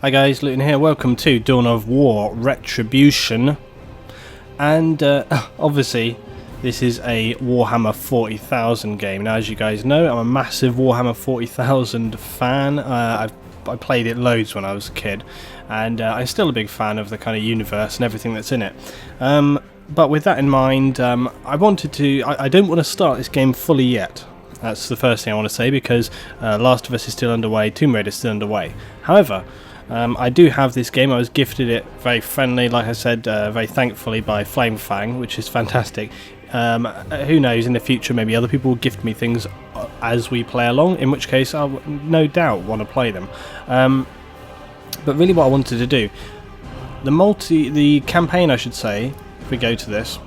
Hi guys, Luton here, welcome to Dawn of War Retribution, and obviously this is a Warhammer 40,000 game. Now as you guys know, I'm a massive Warhammer 40,000 fan. I played it loads when I was a kid, and I'm still a big fan of the kind of universe and everything that's in it. But with that in mind, I don't want to start this game fully yet. That's the first thing I want to say, because Last of Us is still underway, Tomb Raider is still underway. However, I do have this game. I was gifted it very friendly, like I said, very thankfully by FlameFang, which is fantastic. Who knows, in the future maybe other people will gift me things as we play along, in which case I'll no doubt want to play them. But really what I wanted to do, the campaign I should say, if we go to this.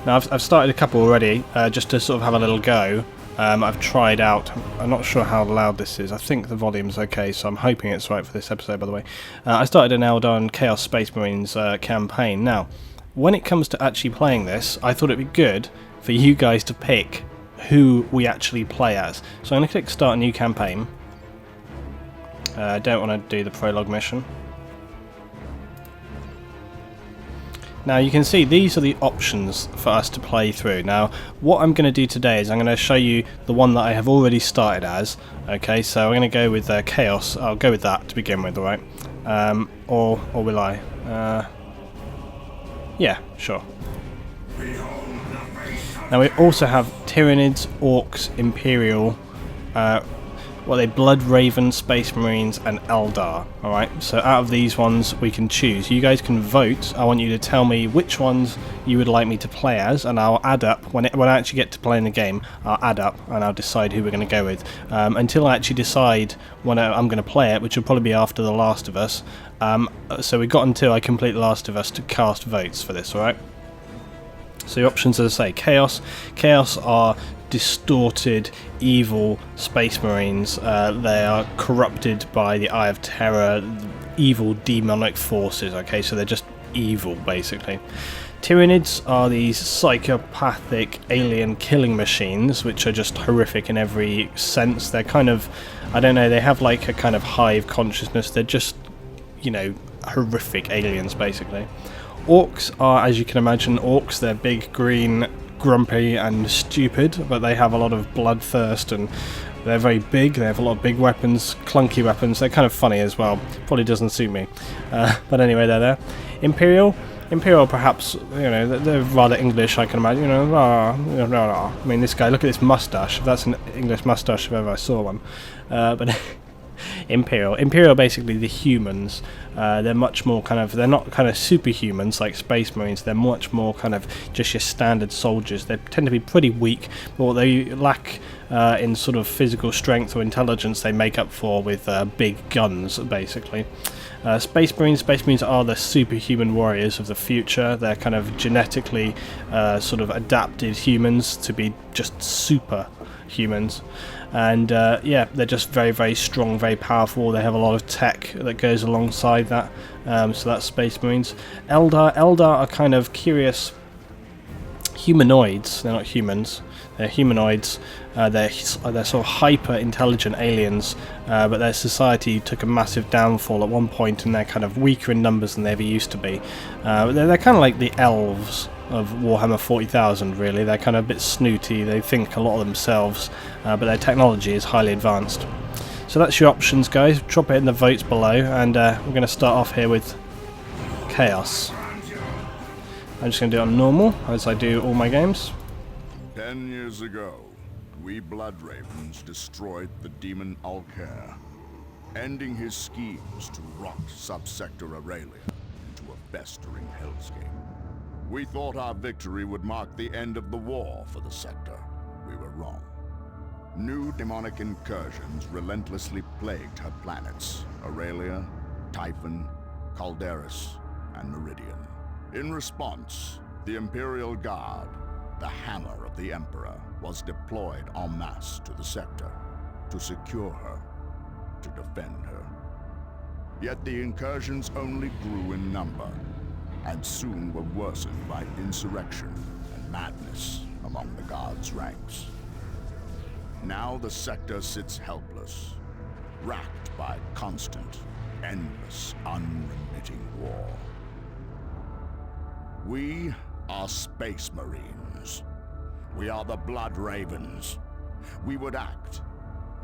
Now I've started a couple already, just to sort of have a little go. I've tried out, I'm not sure how loud this is, I think the volume's okay, so I'm hoping it's right for this episode, by the way. I started an Eldar and Chaos Space Marines campaign. Now, when it comes to actually playing this, I thought it'd be good for you guys to pick who we actually play as. So I'm going to click Start a New Campaign. I don't want to do the prologue mission. Now you can see these are the options for us to play through. Now what I'm going to do today is I'm going to show you the one that I have already started as. Okay, so I'm going to go with Chaos. I'll go with that to begin with, alright? Or will I? Yeah, sure. Now we also have Tyranids, Orcs, Imperial, Blood Raven, Space Marines, and Eldar. Alright, so out of these ones we can choose. You guys can vote. I want you to tell me which ones you would like me to play as, and I'll add up, when I actually get to play in the game, I'll add up and I'll decide who we're going to go with. Until I actually decide when I'm going to play it, which will probably be after The Last of Us. So we've got until I complete The Last of Us to cast votes for this, alright? So your options, as I say, Chaos. Chaos are distorted, evil Space Marines. They are corrupted by the Eye of Terror, evil demonic forces, okay, so they're just evil, basically. Tyranids are these psychopathic alien killing machines, which are just horrific in every sense. They're kind of, I don't know, they have like a kind of hive consciousness. They're just, you know, horrific aliens, basically. Orcs are, as you can imagine, orcs. They're big, green, grumpy and stupid, but they have a lot of bloodthirst, and they're very big. They have a lot of big weapons, clunky weapons. They're kind of funny as well. Probably doesn't suit me, but anyway, they're there. Imperial perhaps, you know, they're rather English, I can imagine, you know. I mean, this guy, look at this mustache. That's an English mustache if ever I saw one. But Imperial basically the humans. They're much more kind of, they're not kind of superhumans like Space Marines. They're much more kind of just your standard soldiers. They tend to be pretty weak, but what they lack in sort of physical strength or intelligence, they make up for with big guns, basically. Space Marines are the superhuman warriors of the future. They're kind of genetically sort of adapted humans to be just super humans. And yeah, they're just very, very strong, very powerful. They have a lot of tech that goes alongside that. So that's Space Marines. Eldar are kind of curious humanoids. They're not humans. They're humanoids. They're sort of hyper-intelligent aliens, but their society took a massive downfall at one point, and they're kind of weaker in numbers than they ever used to be. They're kind of like the elves of Warhammer 40,000, really. They're kind of a bit snooty. They think a lot of themselves, but their technology is highly advanced. So that's your options, guys. Drop it in the votes below, and we're going to start off here with Chaos. I'm just going to do it on normal, as I do all my games. 10 years ago, we Blood Ravens destroyed the demon Alcair, ending his schemes to rock subsector Aurelia into a festering hellscape. We thought our victory would mark the end of the war for the sector. We were wrong. New demonic incursions relentlessly plagued her planets, Aurelia, Typhon, Calderis, and Meridian. In response, the Imperial Guard, the hammer of the Emperor, was deployed en masse to the sector to secure her, to defend her. Yet the incursions only grew in number, and soon were worsened by insurrection and madness among the Guard's ranks. Now the sector sits helpless, racked by constant, endless, unremitting war. We are Space Marines. We are the Blood Ravens. We would act,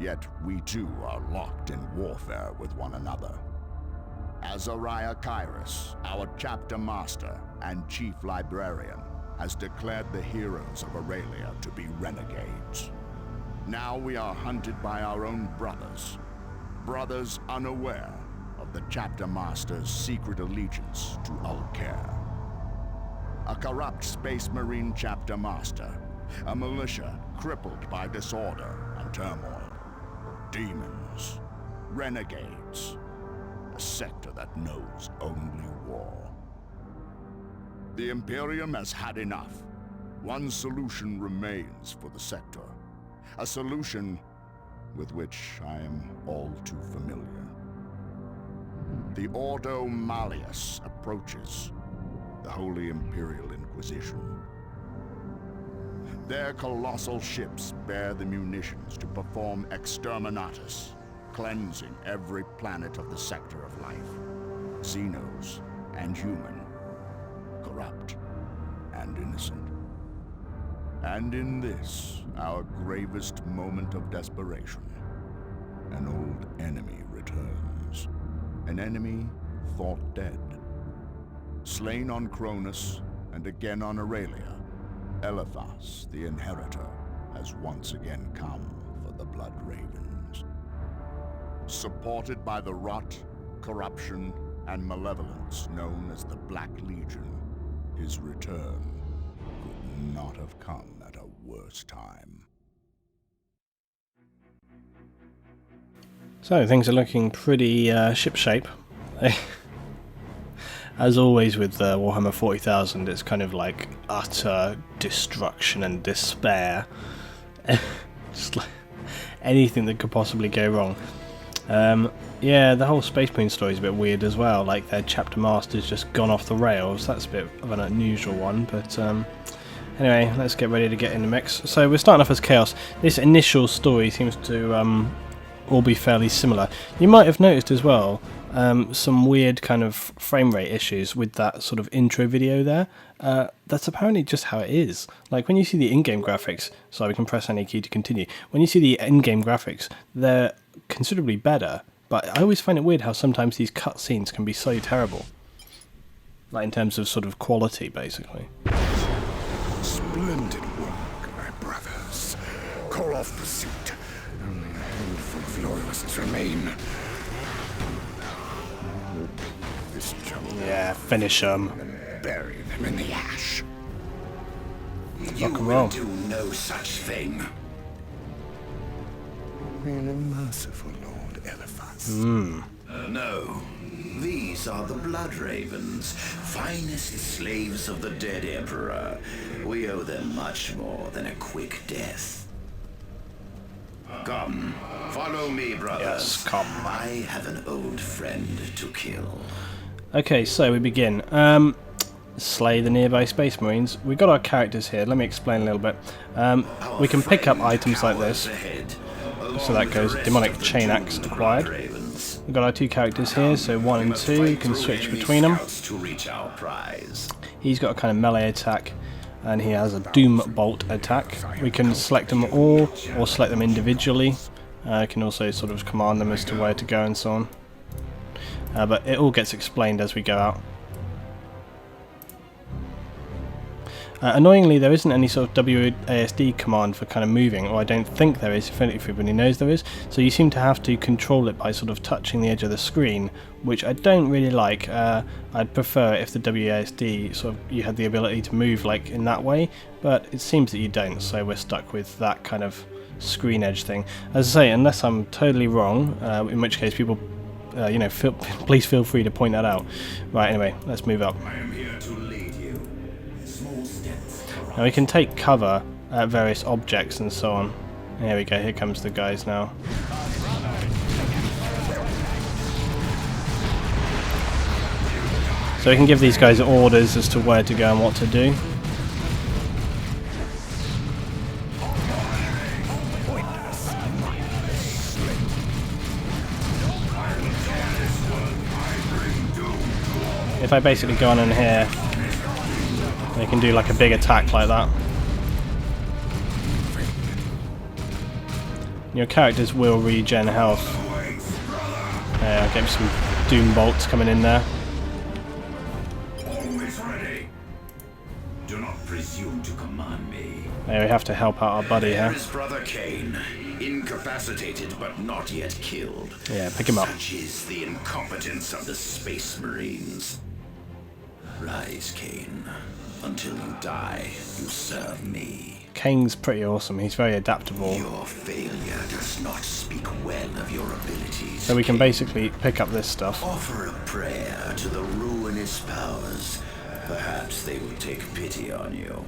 yet we too are locked in warfare with one another. Azariah Kairos, our chapter master and chief librarian, has declared the heroes of Aurelia to be renegades. Now we are hunted by our own brothers. Brothers unaware of the chapter master's secret allegiance to Ulker. A corrupt Space Marine chapter master. A militia crippled by disorder and turmoil. Demons. Renegades. A sector that knows only war. The Imperium has had enough. One solution remains for the sector. A solution with which I am all too familiar. The Ordo Malleus approaches the Holy Imperial Inquisition. Their colossal ships bear the munitions to perform exterminatus, cleansing every planet of the sector of life. Xenos and human, corrupt and innocent. And in this, our gravest moment of desperation, an old enemy returns. An enemy thought dead. Slain on Cronus and again on Aurelia, Eliphas, the Inheritor, has once again come for the Blood Ravens. Supported by the rot, corruption, and malevolence known as the Black Legion, his return could not have come at a worse time. So things are looking pretty shipshape. As always with Warhammer 40,000, it's kind of like utter destruction and despair. Just like anything that could possibly go wrong. Yeah, the whole Space Marine story is a bit weird as well. Like their chapter master's just gone off the rails. That's a bit of an unusual one, but anyway, let's get ready to get in the mix. So we're starting off as Chaos. This initial story seems to all be fairly similar. You might have noticed as well some weird kind of frame rate issues with that sort of intro video there. That's apparently just how it is. Like when you see the in-game graphics, so we can press any key to continue. When you see the in-game graphics, they're considerably better, but I always find it weird how sometimes these cutscenes can be so terrible. Like in terms of sort of quality, basically. Splendid work, my brothers. Call off pursuit. Only a handful of loyalists remain. This jungle. Yeah, finish them. And bury them in the ash. You will do no such thing. Really merciful, Lord Eliphas. No. These are the Blood Ravens, finest slaves of the dead Emperor. We owe them much more than a quick death. Come, follow me, brothers. Yes, come. I have an old friend to kill. Okay, so we begin. Slay the nearby Space Marines. We've got our characters here. Let me explain a little bit. We can pick up items like this. So that goes demonic chain axe acquired. We've got our two characters here, so 1 and 2. You can switch between them. He's got a kind of melee attack, and he has a Doom Bolt attack. We can select them all, or select them individually. I can also sort of command them as to where to go and so on. But it all gets explained as we go out. Annoyingly, there isn't any sort of WASD command for kind of moving, or I don't think there is, if everybody knows there is. So you seem to have to control it by sort of touching the edge of the screen, which I don't really like. I'd prefer if the WASD sort of you had the ability to move like in that way, but it seems that you don't, so we're stuck with that kind of screen edge thing. As I say, unless I'm totally wrong, in which case people, you know, please feel free to point that out. Right, anyway, let's move up. I am here to lead you. Small steps. Now we can take cover at various objects and so on. Here we go, here comes the guys now. So we can give these guys orders as to where to go and what to do. if I basically go on in here, they can do like a big attack like that. Your characters will regen health. I'll get some doom bolts coming in there. Always ready. Do not presume to command me. There, we have to help out our buddy here. There is Brother Kane, incapacitated but not yet killed. Yeah, pick him up. Such is the incompetence of the Space Marines. Rise, Kane. Until you die, you serve me. Kane's pretty awesome. He's very adaptable. Your failure does not speak well of your abilities. So we can basically pick up this stuff. Offer a prayer to the ruinous powers. Perhaps they will take pity on you.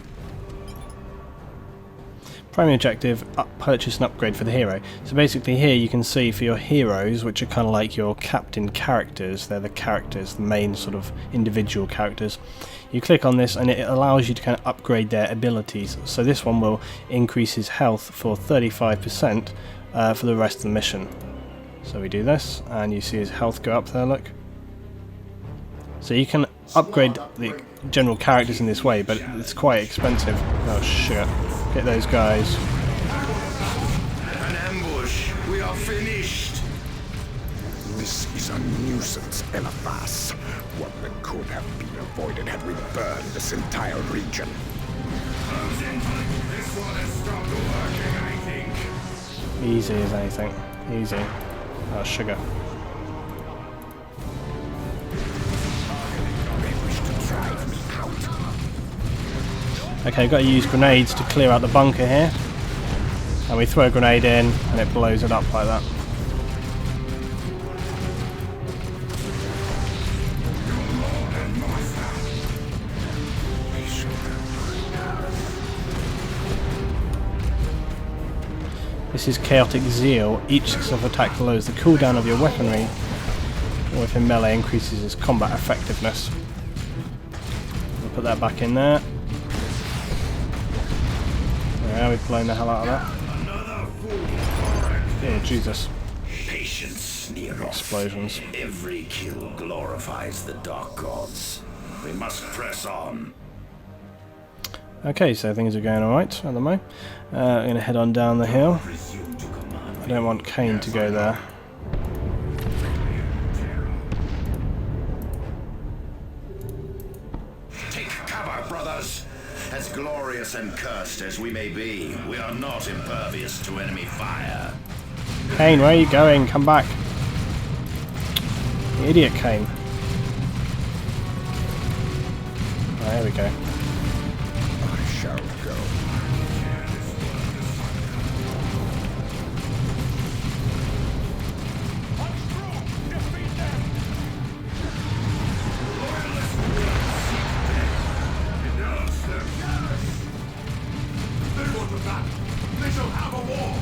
Primary objective, purchase an upgrade for the hero. So basically here you can see for your heroes, which are kind of like your captain characters, they're the characters, the main sort of individual characters. You click on this and it allows you to kind of upgrade their abilities. So this one will increase his health for 35% for the rest of the mission. So we do this and you see his health go up there, look. So you can upgrade the general characters in this way, but it's quite expensive. Oh shit. Get those guys. An ambush. We are finished. This is a nuisance, Eliphas. One that could have been avoided had we burned this entire region. This one has stopped working, I think. Easy as anything. Easy. Oh, sugar. They wish to drive me out. Okay, we've got to use grenades to clear out the bunker here. And we throw a grenade in and it blows it up like that. This is Chaotic Zeal. Each successful attack lowers the cooldown of your weaponry, or if in melee increases its combat effectiveness. We'll put that back in there. Yeah, we've blown the hell out of that. Oh, Jesus. Patience, sneer off. Explosions. Every kill glorifies the dark gods. We must press on. Okay, so things are going alright at the moment. I'm going to head on down the hill. I don't want Kane to go there. Take cover, brothers. As glorious and cursed as we may be, we are not impervious to enemy fire. Kane, where are you going? Come back. You idiot, Kane. Oh, there we go. I shall go. They shall have a war!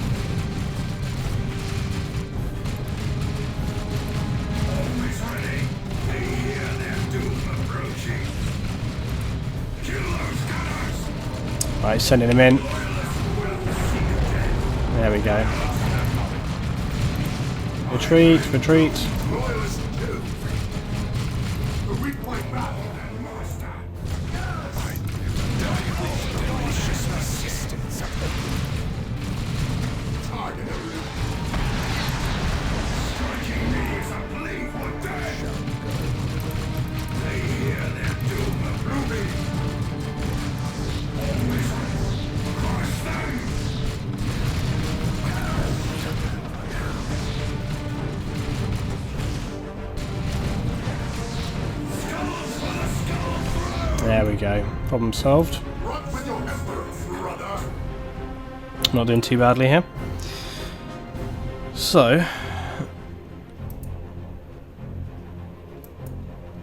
Always ready. They hear their doom approaching. Kill those gunners. Right, sending him in. There we go. Retreat, retreat. Loyalists do. The weak point battle and master. Delicious persistence of the Target everyone. Striking me is a plea for death. They hear their doom approaching. Always ready. Crush them. There we go. Problem solved. Run with your emperor, brother. Not doing too badly here. So,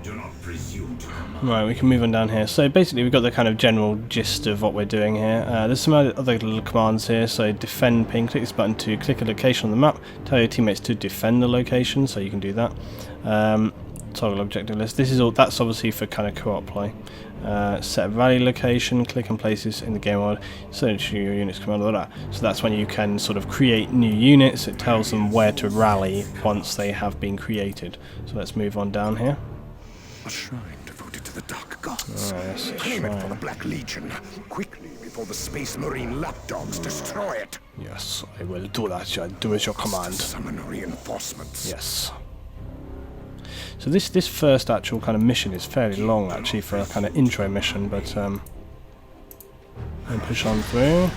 Do not presume to command. right, we can move on down here. So basically we've got the kind of general gist of what we're doing here. There's some other little commands here. So defend ping, click this button to click a location on the map. Tell your teammates to defend the location, so you can do that. Toggle objective list. This is all. That's obviously for kind of co-op play. Set rally location. Click and place this in the game mode. Search your units command. Blah, blah, blah. So that's when you can sort of create new units. It tells them where to rally once they have been created. So let's move on down here. A shrine to devoted to the Dark Gods. Yes, Claim it for the shrine. Black Legion, quickly before the Space Marine lapdogs destroy it. Yes, I will do that. I do as your command. Summon reinforcements. Yes. So this first actual kind of mission is fairly long actually for a kind of intro mission, but and push on through.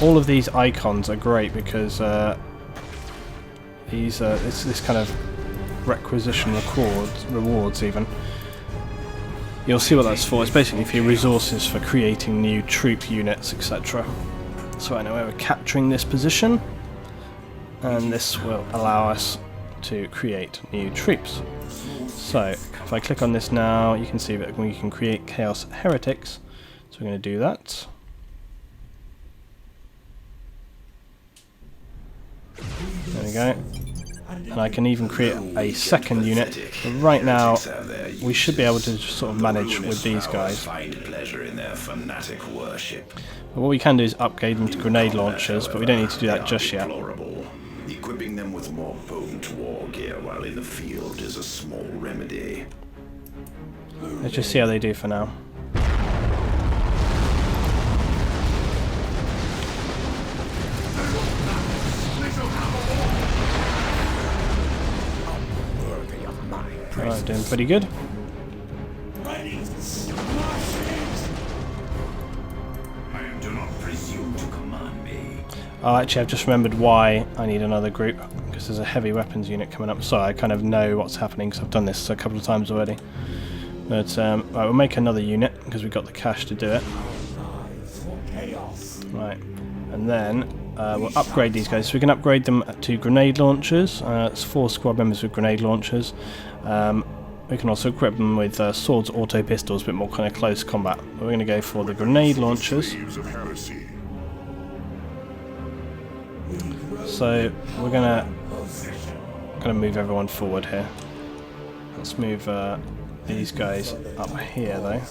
All of these icons are great because this kind of requisition rewards even. You'll see what that's for. It's basically for your resources for creating new troop units, etc. So anyway, we're capturing this position, and this will allow us to create new troops. So if I click on this now, you can see that we can create Chaos Heretics. So we're going to do that. There we go. And I can even create a second unit. But right now, we should be able to sort of manage with these guys. Find pleasure in their fanatic worship. But what we can do is upgrade them to grenade launchers, but we don't need to do that just yet. Deplorable. Equipping them with more potent war gear while in the field is a small remedy. Let's just see how they do for now. Alright, doing pretty good. Do not presume to command me. Oh, actually, I've just remembered why I need another group, because there's a heavy weapons unit coming up. So I kind of know what's happening because I've done this a couple of times already. But right, we'll make another unit because we've got the cash to do it. Right, and then we'll upgrade these guys. So we can upgrade them to grenade launchers. It's 4 squad members with grenade launchers. We can also equip them with swords, auto pistols, a bit more kind of close combat. But we're going to go for the grenade launchers. So we're gonna move everyone forward here. Let's move these guys up here though.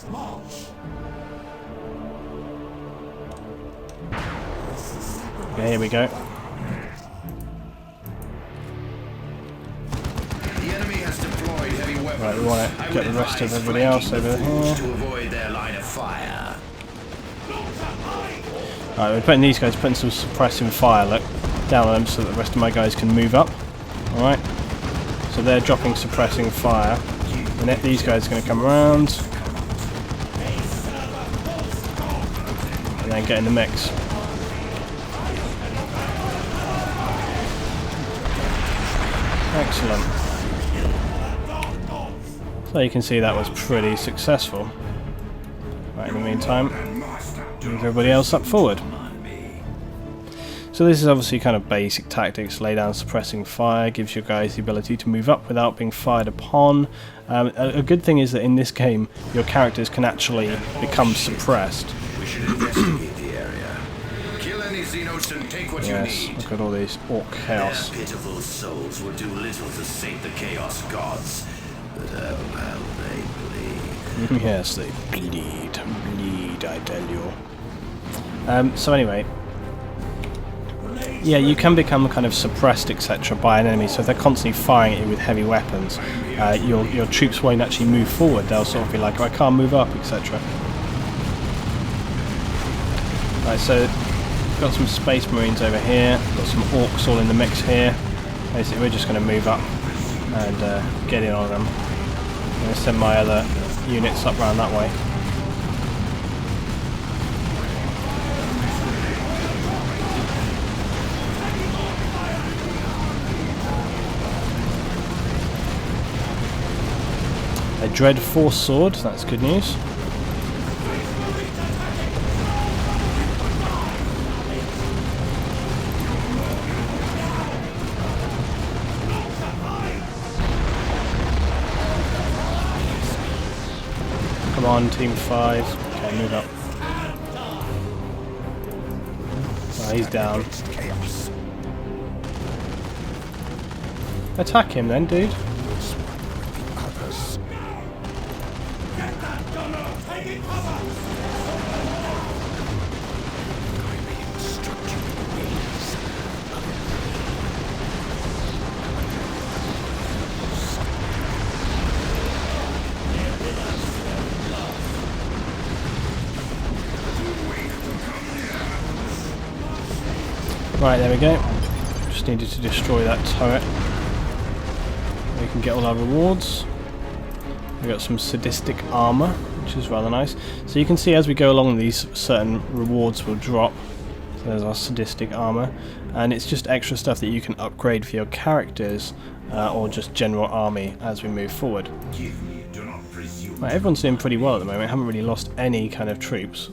Okay, here we go. The enemy has deployed heavy weapons. Right, we want to get the rest of everybody else over here. To avoid their line of fire. Right, we're putting these guys, putting some suppressing fire, look, down on them so that the rest of my guys can move up. Alright, so they're dropping suppressing fire. And then these guys are going to come around. And then get in the mix. Excellent. So you can see that was pretty successful. Right, in the meantime, move everybody else up forward. So this is obviously kind of basic tactics. Lay down suppressing fire, gives you guys the ability to move up without being fired upon. A good thing is that in this game, your characters can actually become suppressed. We should investigate the area. Kill any Xenos and take what you need. Look at all these orc chaos. Their pitiful souls will do little to sate the Chaos Gods, but oh, how they bleed. Yes, they bleed, I tell you. So anyway, yeah, you can become kind of suppressed, etc., by an enemy. So if they're constantly firing at you with heavy weapons, your troops won't actually move forward. They'll sort of be like, oh, I can't move up, etc. Right, so we've got some Space Marines over here. Got some orcs all in the mix here. Basically, we're just going to move up and get in on them. I'm going to send my other units up round that way. A Dread Force Sword, that's good news. Come on, Team 5. Okay, move up. Oh, he's down. Attack him then, dude. Right, there we go. Just needed to destroy that turret. We can get all our rewards. We got some sadistic armor, which is rather nice. So you can see as we go along, these certain rewards will drop. So there's our sadistic armor, and it's just extra stuff that you can upgrade for your characters or just general army as we move forward. Right, everyone's doing pretty well at the moment. I haven't really lost any kind of troops.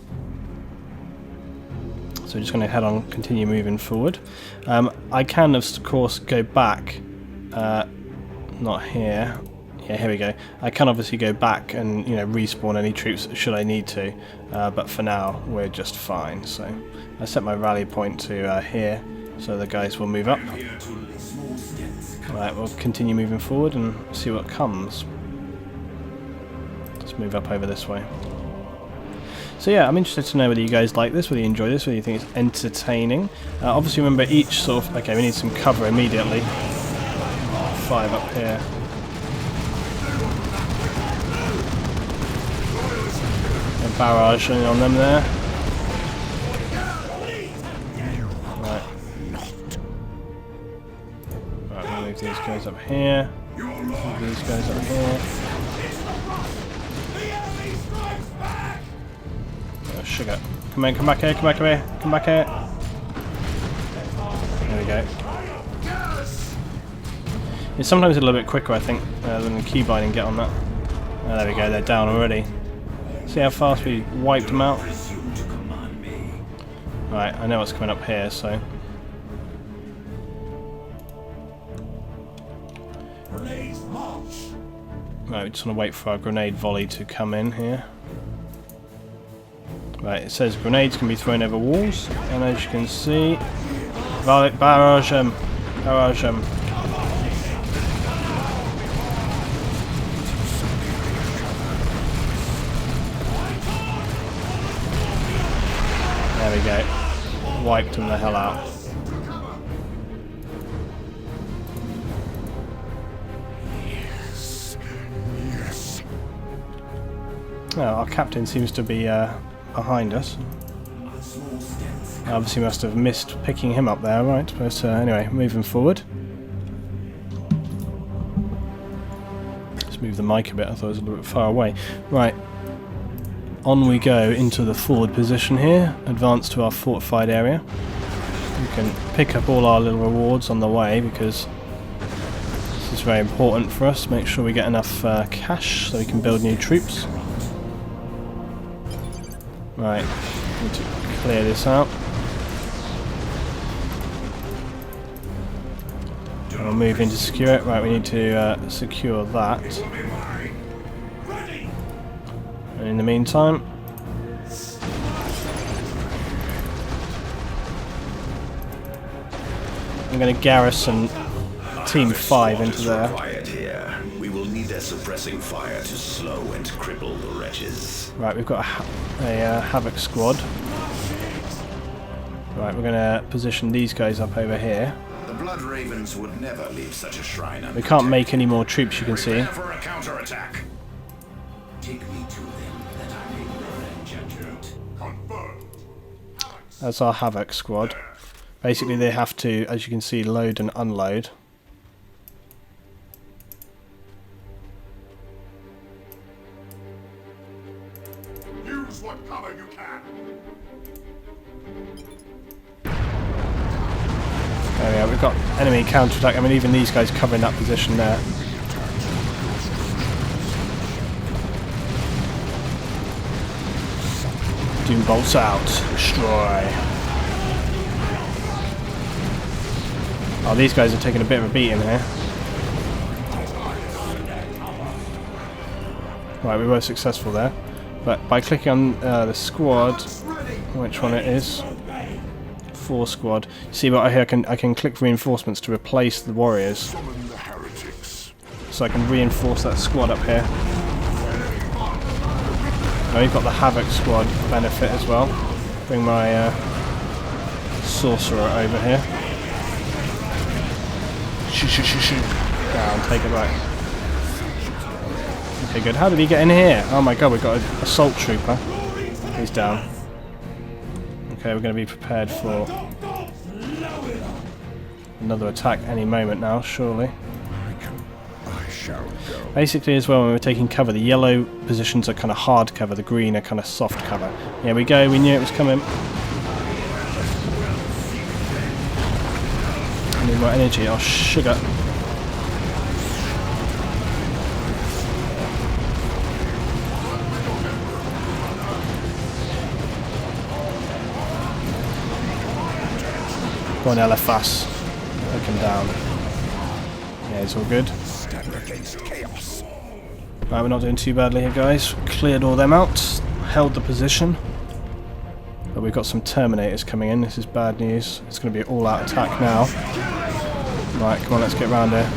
So we're just going to head on, continue moving forward. I can, of course, go back. Not here. Yeah, here we go. I can obviously go back and respawn any troops should I need to, but for now we're just fine. So I set my rally point to here, so the guys will move up. Right, we'll continue moving forward and see what comes. Let's move up over this way. So yeah, I'm interested to know whether you guys like this, whether you enjoy this, whether you think it's entertaining. Obviously remember each sort of... Okay, we need some cover immediately. 5 up here. A barrage on them there. Right. Right, we'll move these guys up here. Move these guys up here. Sugar. Come on, come back here, come back here, come back here. There we go. It's sometimes a little bit quicker, I think, than the keybind and get on that. Oh, there we go, they're down already. See how fast we wiped them out? Right, I know what's coming up here, so... Right, we just want to wait for our grenade volley to come in here. Right, it says grenades can be thrown over walls, and as you can see, barrage them, barrage them. There we go, wiped them the hell out. Yes. Oh, our captain seems to be behind us. I obviously must have missed picking him up there, right? But anyway, moving forward. Let's move the mic a bit, I thought it was a little bit far away. Right, on we go into the forward position here, advance to our fortified area. We can pick up all our little rewards on the way because this is very important for us. Make sure we get enough cash so we can build new troops. Right, need to clear this out. And we'll move in to secure it. Right, we need to secure that. And in the meantime, I'm going to garrison Team 5 into there. Quiet here. We will need their suppressing fire to slow and cripple the wretches. Right, we've got a Havoc squad. Right, we're going to position these guys up over here. The Blood Ravens would never leave such a shrine We can't make any more troops, you can see. for a counterattack. Take me to them that I may revenge judgment. Confirmed. That's our Havoc squad. Basically they have to, as you can see, load and unload. Use what cover you can. There we are, we've got enemy counterattack. I mean, even these guys covering that position there. Doom bolts out. Destroy. Oh, these guys are taking a bit of a beating here. Right, we were successful there. But by clicking on the squad, which one it is, 4 squad. See what I can click reinforcements to replace the warriors. Summon the heretics. So I can reinforce that squad up here. Now we've got the Havoc squad benefit as well. Bring my sorcerer over here. Shoot, shoot, shoot, shoot. Down, take it back. Okay, good. How did he get in here? Oh my god, we've got an assault trooper. He's down. Okay, we're going to be prepared for Another attack any moment now, surely. I shall go. Basically as well, when we're taking cover, the yellow positions are kind of hard cover, the green are kind of soft cover. Here we go, we knew it was coming. I need more energy, oh sugar. Go on LFS, take him down. Yeah, it's all good. Stand against chaos. Right, we're not doing too badly here, guys. Cleared all them out, held the position. But we've got some Terminators coming in. This is bad news. It's going to be an all-out attack now. Right, come on, let's get round here.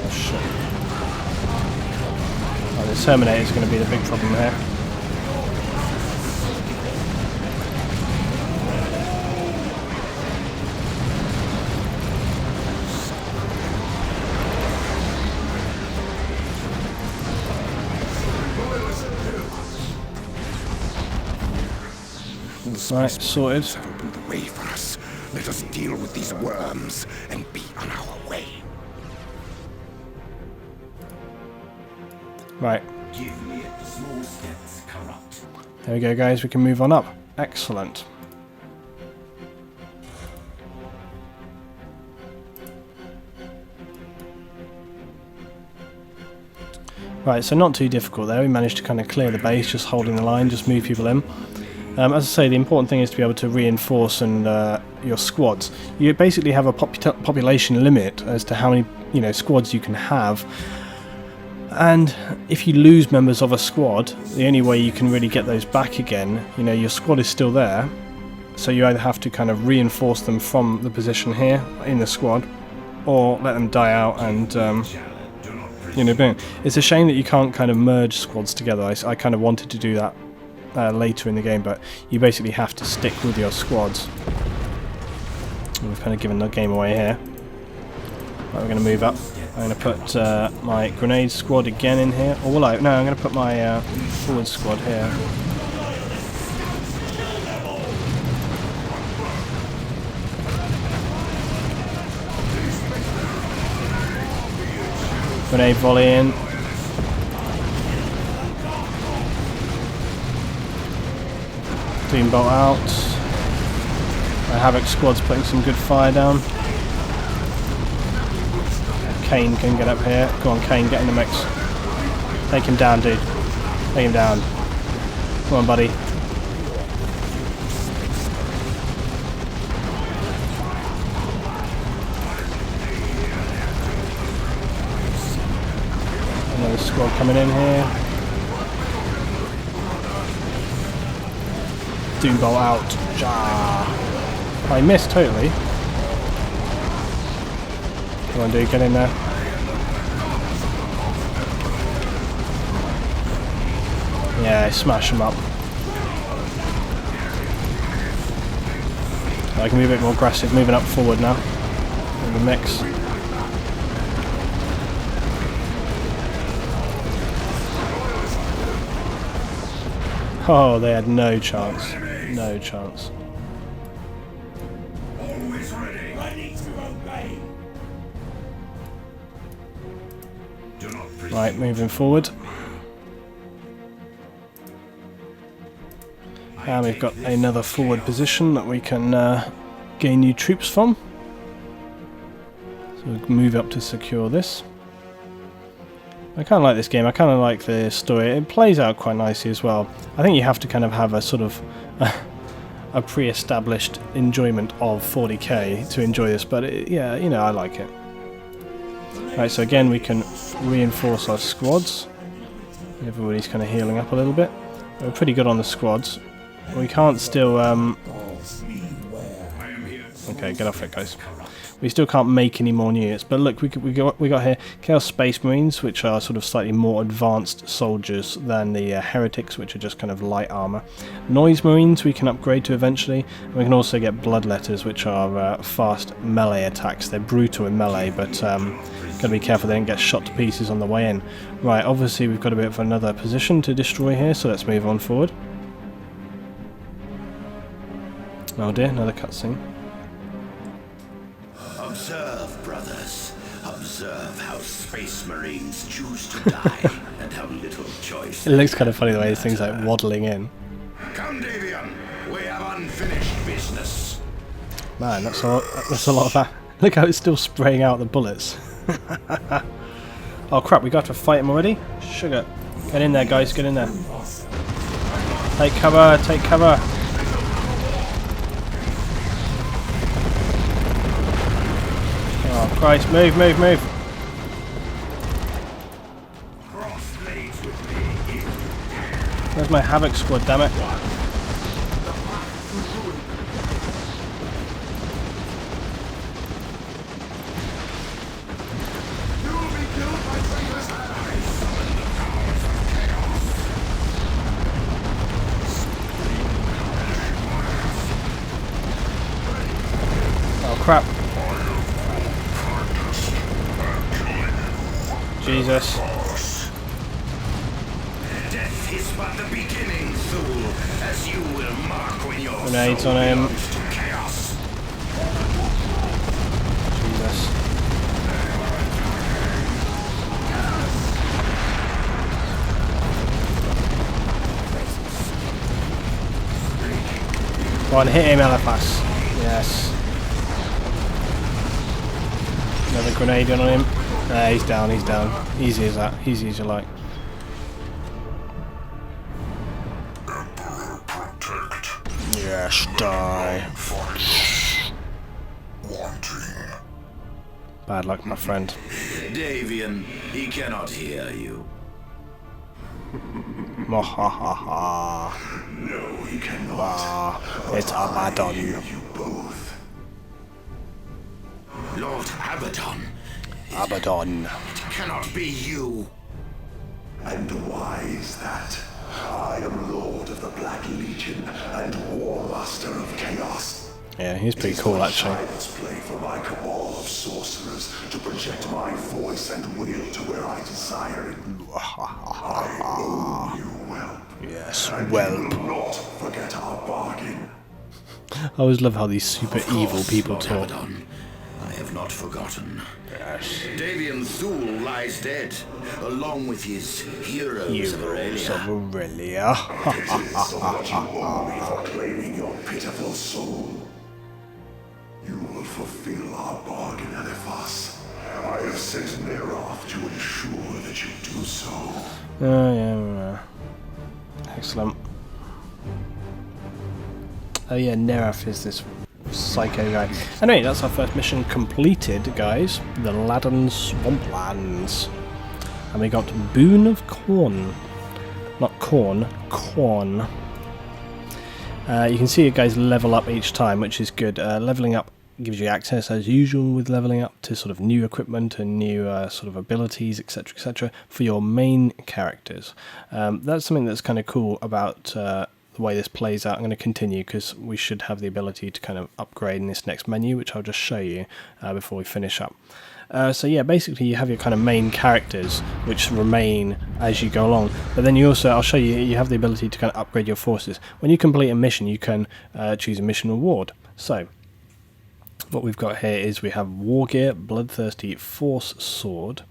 Oh shit. Right, the Terminator is going to be the big problem here. Right, sorted. Open the way for us. Let us deal with these worms and be on our way. Right. Give me the small steps corrupt. There we go, guys. We can move on up. Excellent. Right, so not too difficult there. We managed to kind of clear the base, just holding the line, just move people in. As I say, the important thing is to be able to reinforce and your squads. You basically have a population limit as to how many squads you can have, and if you lose members of a squad, the only way you can really get those back again, your squad is still there, so you either have to kind of reinforce them from the position here in the squad, or let them die out and boom. It's a shame that you can't kind of merge squads together. I kind of wanted to do that later in the game, but you basically have to stick with your squads. We've kind of given the game away here. Right, we're going to move up. I'm going to put my grenade squad again in here. Or will I? No, I'm going to put my forward squad here. Grenade volley in. Bolt out. My Havoc squad's putting some good fire down. Kane can get up here. Go on, Kane, get in the mix. Take him down, dude. Take him down. Come on, buddy. Another squad coming in here. Doombolt out. Ja. I missed totally. Come on, dude, get in there. Yeah, smash him up. I can be a bit more aggressive, moving up forward now. In the mix. Oh, they had no chance. No chance. Always ready. Ready to obey. Right, moving forward. And we've got another forward position that we can gain new troops from. So we'll move up to secure this. I kind of like this game. I kind of like the story. It plays out quite nicely as well. I think you have to kind of have a sort of a pre-established enjoyment of 40k to enjoy this, but yeah, I like it. Right, so again we can reinforce our squads. Everybody's kind of healing up a little bit. We're pretty good on the squads. We can't still okay, get off it, guys. We still can't make any more units, but look, we got here Chaos Space Marines, which are sort of slightly more advanced soldiers than the Heretics, which are just kind of light armor. Noise Marines we can upgrade to eventually, and we can also get Bloodletters, which are fast melee attacks. They're brutal in melee, but got to be careful they don't get shot to pieces on the way in. Right, obviously we've got a bit of another position to destroy here, so let's move on forward. Oh dear, another cutscene. Observe, brothers. Observe how space marines choose to die and how little choice. It looks kind of funny the way this thing's like waddling in. Come, Davian. We have unfinished business. Man, that's a lot of that. Look how it's still spraying out the bullets. Oh crap, we got to fight him already? Sugar. Get in there, guys, get in there. Take cover, take cover. Oh Christ, move, move, move. Where's my Havoc squad, damn it? Oh crap. Jesus. Death is but the beginning, fool, as you will mark when your Grenades soul on him. belongs to chaos. Jesus. Go on, hit him, Eliphas. Yes. Another grenade on him. He's down, he's down. Easy as that. Easy as you like. Yes, die. Bad luck, my friend. Davian, he cannot hear you. Mohahaha. No, he cannot. It's Abaddon. You both. Lord Abaddon, Abaddon. it cannot be you. And why is that? I am Lord of the Black Legion and War Master of Chaos. Yeah, he's pretty cool actually. Child's play for my cabal of sorcerers to project my voice and will to where I desire it. I owe you, whelp. Yes, And well. you will not forget our bargain. I always love how these super Of evil course, people Lord talk. Abaddon, I have not forgotten. Yes. Davian Thule lies dead, along with his heroes of Heroes Aurelia. of Aurelia. It is so much you owe me for claiming your pitiful soul. You will fulfill our bargain, Eliphas. I have sent Neroth to ensure that you do so. Oh yeah. Excellent. Oh yeah, Neraf is this psycho guy. Anyway, that's our first mission completed, guys. The Ladden Swamplands. And we got Boon of Corn. Not corn, corn. You can see you guys level up each time, which is good. Leveling up gives you access, as usual with leveling up, to sort of new equipment and new sort of abilities, etc., for your main characters. That's something that's kind of cool about the way this plays out. I'm going to continue because we should have the ability to kind of upgrade in this next menu, which I'll just show you before we finish up. So yeah, basically you have your kind of main characters which remain as you go along, but then you also, I'll show you, you have the ability to kind of upgrade your forces. When you complete a mission, you can choose a mission reward. So what we've got here is we have War Gear, Bloodthirsty Force Sword,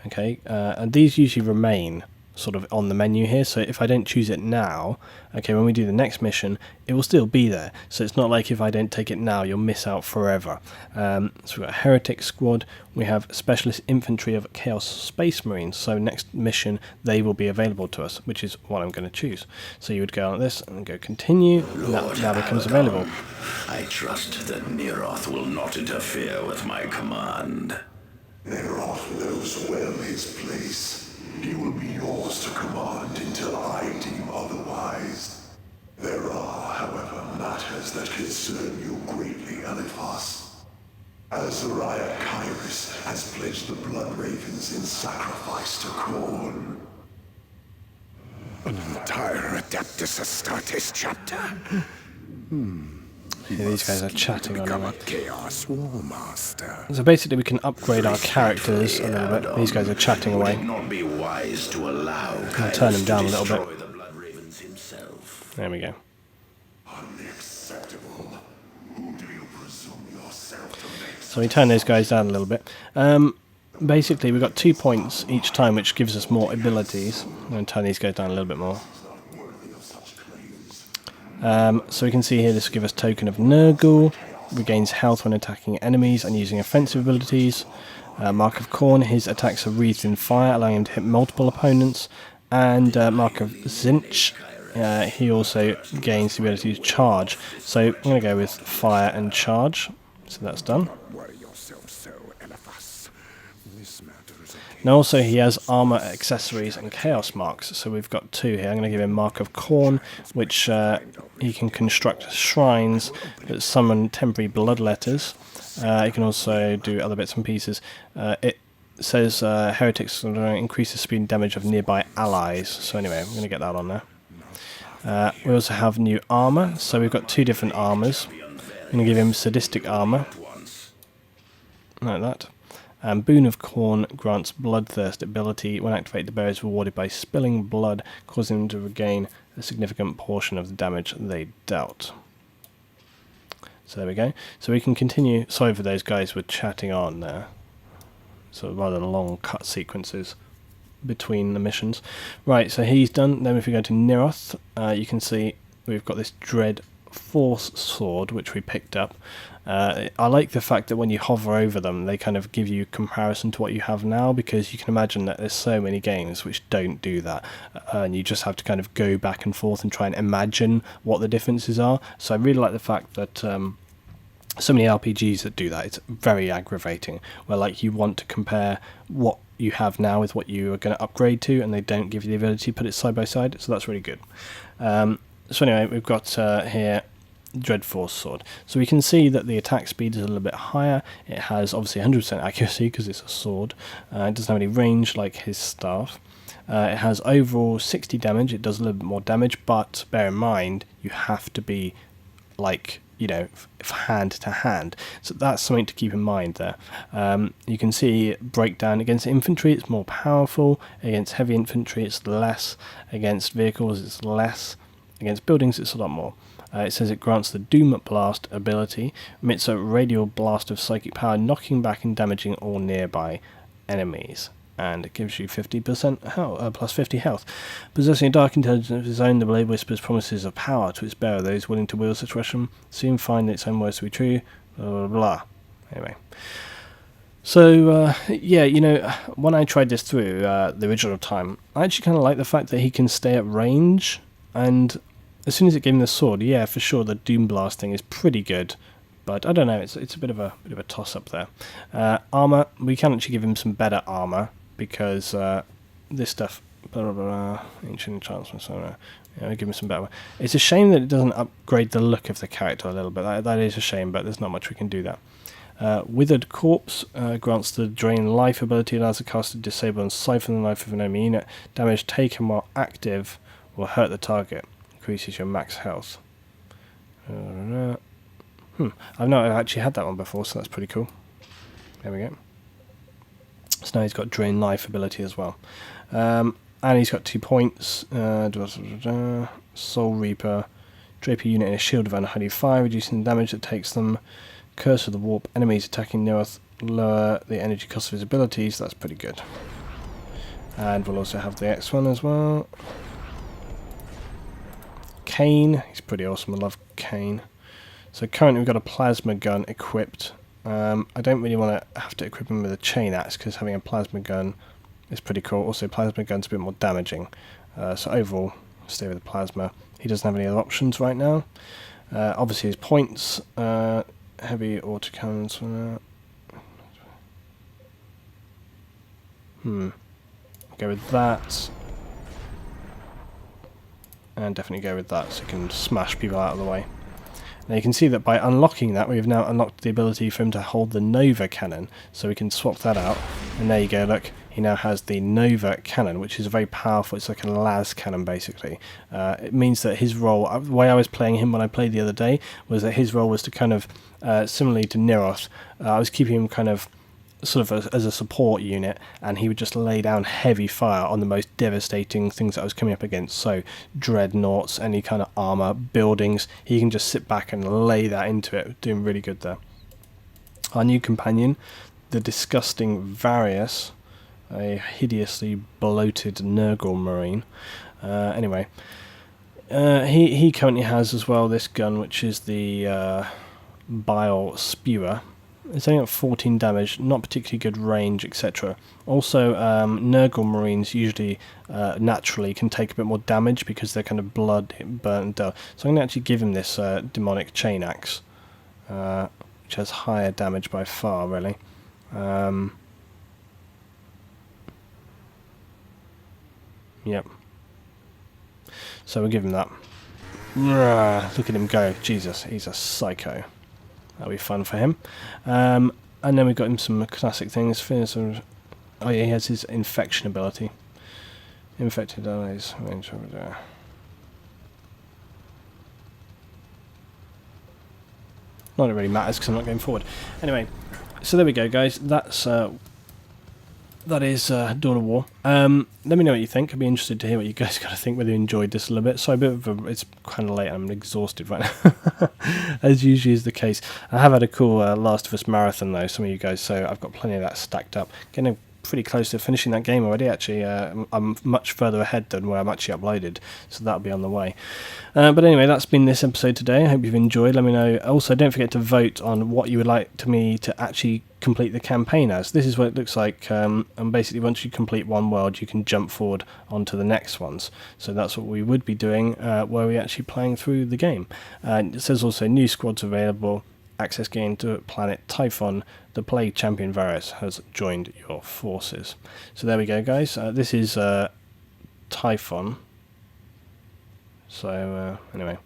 okay, and these usually remain sort of on the menu here, so if I don't choose it now, okay, when we do the next mission, it will still be there, so it's not like if I don't take it now, you'll miss out forever. So we've got Heretic Squad, we have Specialist Infantry of Chaos Space Marines, so next mission, they will be available to us, which is what I'm going to choose. So you would go on this and go continue, and that now becomes available. I trust that Neroth will not interfere with my command. Neroth knows well his place. He will be yours to command until I deem otherwise. There are, however, matters that concern you greatly, Eliphas. Azariah Kyrus has pledged the Blood Ravens in sacrifice to Khorne. An entire Adeptus Astartes chapter? Yeah, these guys are chatting on Become a it. Chaos War Master. So basically we can upgrade our characters a little bit. These guys are chatting Would away. it not be wise to allow I'll turn him Kyrus down to a little bit. destroy the Blood Ravens himself? There we go. Unacceptable. So we turn those guys down a little bit. Basically, we've got 2 points each time, which gives us more abilities. I'm going to turn these guys down a little bit more. So we can see here this will give us Token of Nurgle, regains health when attacking enemies and using offensive abilities. Mark of Khorne, his attacks are wreathed in fire, allowing him to hit multiple opponents. And Mark of Zinch, he also gains the ability to charge. So I'm going to go with fire and charge. So that's done. Now also he has armor, accessories and chaos marks, so we've got 2 here. I'm going to give him Mark of Khorne, which he can construct shrines that summon temporary blood letters. He can also do other bits and pieces. It says heretics increase the speed and damage of nearby allies, so anyway, I'm going to get that on there. We also have new armor, so we've got 2 different armors. I'm going to give him sadistic armor, like that. And Boon of Khorne grants Bloodthirst ability. When activated, the bearer is rewarded by spilling blood, causing them to regain a significant portion of the damage they dealt. So there we go. So we can continue. Sorry for those guys were chatting on there. So rather long cut sequences between the missions. Right, so he's done. Then if we go to Niroth, you can see we've got this Dread Force sword, which we picked up. I like the fact that when you hover over them, they kind of give you comparison to what you have now, because you can imagine that there's so many games which don't do that, and you just have to kind of go back and forth and try and imagine what the differences are. So I really like the fact that so many RPGs that do that, it's very aggravating, where like you want to compare what you have now with what you are going to upgrade to, and they don't give you the ability to put it side by side, so that's really good. So anyway, we've got here Dreadforce sword. So we can see that the attack speed is a little bit higher. It has obviously 100% accuracy because it's a sword. It doesn't have any range like his staff. It has overall 60 damage. It does a little bit more damage, but bear in mind you have to be like, you know, hand to hand. So that's something to keep in mind there. You can see breakdown against infantry, it's more powerful. Against heavy infantry, it's less. Against vehicles, it's less. Against buildings, it's a lot more. It says it grants the Doom Blast ability, emits a radial blast of psychic power, knocking back and damaging all nearby enemies. And it gives you 50% health, plus 50 health. Possessing a dark intelligence of his own, the Blade whispers promises of power to its bearer. Those willing to wield such weapon soon find its own words to be true. Blah, blah, blah. Anyway. So, yeah, you know, when I tried this through the original time, I actually kind of like the fact that he can stay at range, and as soon as it gave him the sword, yeah, for sure, the Doom Blast thing is pretty good. But I don't know, it's a bit of a toss-up there. Armor, we can actually give him some better armor, because this stuff, blah, blah, blah, ancient enchantments, yeah, we'll give him some better one. It's a shame that it doesn't upgrade the look of the character a little bit. That is a shame, but there's not much we can do there. Withered Corpse grants the Drain Life ability, allows the caster to disable and siphon the life of an enemy unit. Damage taken while active will hurt the target. Increases your max health. I've not actually had that one before, so that's pretty cool. There we go. So now he's got Drain Life ability as well. And he's got 2 points. Soul Reaper. Drape a unit in a shield of unholy fire, reducing the damage that takes them. Curse of the Warp. Enemies attacking Neoth lower the energy cost of his abilities. That's pretty good. And we'll also have the X one as well. Kane, he's pretty awesome, I love Kane. So currently we've got a plasma gun equipped. I don't really want to have to equip him with a chain axe, because having a plasma gun is pretty cool. Also, plasma gun's a bit more damaging. So overall, stay with the plasma. He doesn't have any other options right now. Obviously his points, heavy autocannons. Go with that. And definitely go with that, so you can smash people out of the way. Now you can see that by unlocking that, we've now unlocked the ability for him to hold the Nova Cannon, so we can swap that out, and there you go, look, he now has the Nova Cannon, which is a very powerful, it's like a las cannon basically. It means that his role, the way I was playing him when I played the other day, was that his role was to kind of, similarly to Niroth, I was keeping him kind of sort of as a support unit, and he would just lay down heavy fire on the most devastating things that I was coming up against. So dreadnoughts, any kind of armor, buildings, he can just sit back and lay that into it, doing really good there. Our new companion, the disgusting Varius, a hideously bloated Nurgle Marine. Anyway, he currently has as well this gun, which is the Bile Spewer. It's only got 14 damage, not particularly good range, etc. Also, Nurgle Marines usually naturally can take a bit more damage because they're kind of blood burnt and dull. So I'm going to actually give him this demonic chain axe, which has higher damage by far, really. Yep. So we'll give him that. Look at him go. Jesus, he's a psycho. That'll be fun for him. And then we've got him some classic things. Oh yeah, he has his infection ability. Infected allies. Not it really matters because I'm not going forward. Anyway, so there we go, guys. That is Dawn of War. Let me know what you think. I'd be interested to hear what you guys got to think, whether you enjoyed this a little bit. So it's kind of late and I'm exhausted right now, as usually is the case. I have had a cool Last of Us marathon though, some of you guys, so I've got plenty of that stacked up. Getting pretty close to finishing that game already, actually. I'm much further ahead than where I'm actually uploaded, so that'll be on the way. But anyway, that's been this episode today. I hope you've enjoyed. Let me know. Also, don't forget to vote on what you would like me to actually complete the campaign as. This is what it looks like, and basically once you complete one world, you can jump forward onto the next ones. So that's what we would be doing, where we're actually playing through the game. It says also new squads available. Access gained to planet Typhon. The Plague Champion Varus has joined your forces. So there we go, guys. This is Typhon. So anyway,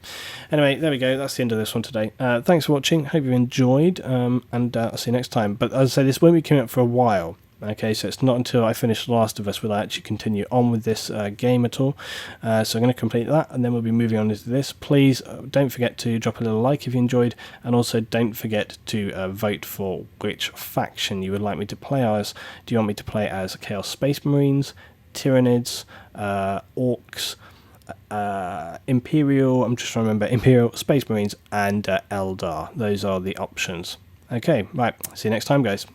there we go. That's the end of this one today. Thanks for watching. Hope you enjoyed, and I'll see you next time. But as I say, this won't be coming up for a while. Okay, so it's not until I finish Last of Us will I actually continue on with this game at all. So I'm going to complete that, and then we'll be moving on into this. Please don't forget to drop a little like if you enjoyed, and also don't forget to vote for which faction you would like me to play as. Do you want me to play as Chaos Space Marines, Tyranids, Orcs, Imperial, I'm just trying to remember, Imperial Space Marines, and Eldar? Those are the options. Okay, right, see you next time, guys.